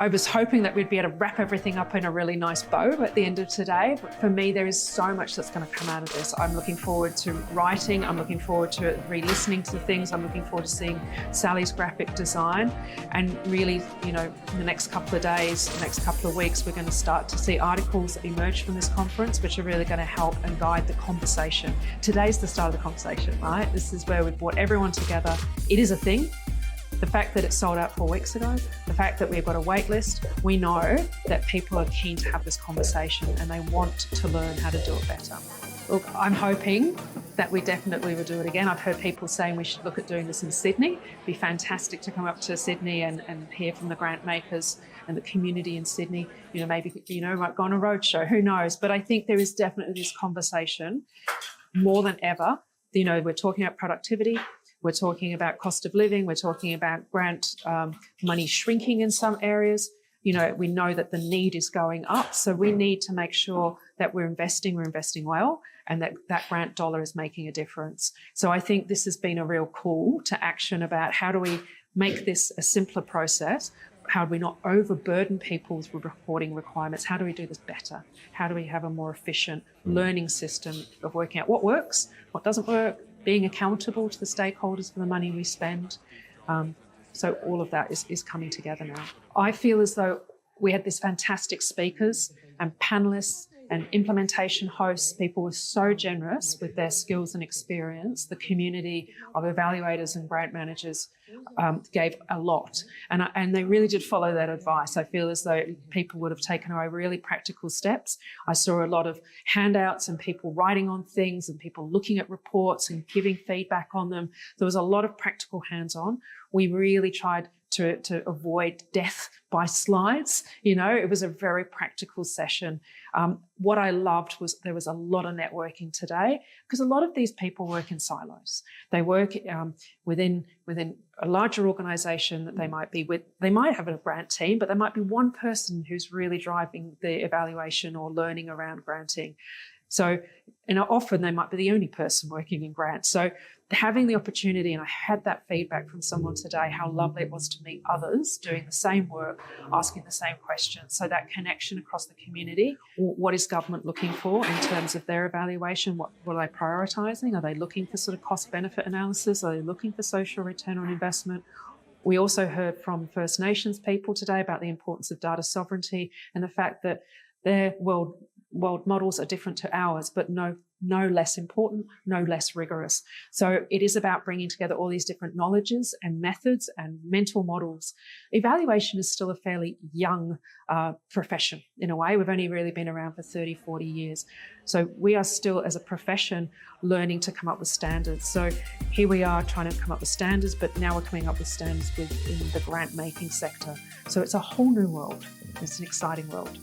I was hoping that we'd be able to wrap everything up in a really nice bow at the end of today. But for me, there is so much that's going to come out of this. I'm looking forward to writing. I'm looking forward to re-listening to things. I'm looking forward to seeing Sally's graphic design. And really, you know, in the next couple of days, the next couple of weeks, we're going to start to see articles that emerge from this conference, which are really going to help and guide the conversation. Today's the start of the conversation, right? This is where we've brought everyone together. It is a thing. The fact that it sold out 4 weeks ago, the fact that we've got a wait list, we know that people are keen to have this conversation and they want to learn how to do it better. Look, I'm hoping that we definitely will do it again. I've heard people saying we should look at doing this in Sydney. It'd be fantastic to come up to Sydney and hear from the grant makers and the community in Sydney. You know, maybe, you know, might go on a roadshow, who knows? But I think there is definitely this conversation more than ever. You know, we're talking about productivity. We're talking about cost of living. We're talking about grant money shrinking in some areas. You know, we know that the need is going up. So we need to make sure that we're investing well, and that grant dollar is making a difference. So I think this has been a real call to action about how do we make this a simpler process? How do we not overburden people's reporting requirements? How do we do this better? How do we have a more efficient learning system of working out what works, what doesn't work, being accountable to the stakeholders for the money we spend. So all of that is coming together now. I feel as though we had these fantastic speakers and panelists and implementation hosts. People were so generous with their skills and experience. The community of evaluators and grant managers gave a lot. And they really did follow that advice. I feel as though people would have taken away really practical steps. I saw a lot of handouts and people writing on things and people looking at reports and giving feedback on them. There was a lot of practical hands-on. We really tried to avoid death by slides. You know, it was a very practical session. What I loved was there was a lot of networking today, because a lot of these people work in silos. They work within a larger organisation that they might be with. They might have a grant team, but there might be one person who's really driving the evaluation or learning around granting. So, and often they might be the only person working in grants. So having the opportunity, and I had that feedback from someone today, how lovely it was to meet others doing the same work, asking the same questions. So that connection across the community. What is government looking for in terms of their evaluation? What are they prioritising? Are they looking for sort of cost-benefit analysis? Are they looking for social return on investment? We also heard from First Nations people today about the importance of data sovereignty and the fact that their world models are different to ours, but no less important, no less rigorous. So it is about bringing together all these different knowledges and methods and mental models. Evaluation is still a fairly young profession in a way. We've only really been around for 30, 40 years. So we are still, as a profession, learning to come up with standards. So here we are trying to come up with standards, but now we're coming up with standards within the grant making sector. So it's a whole new world. It's an exciting world.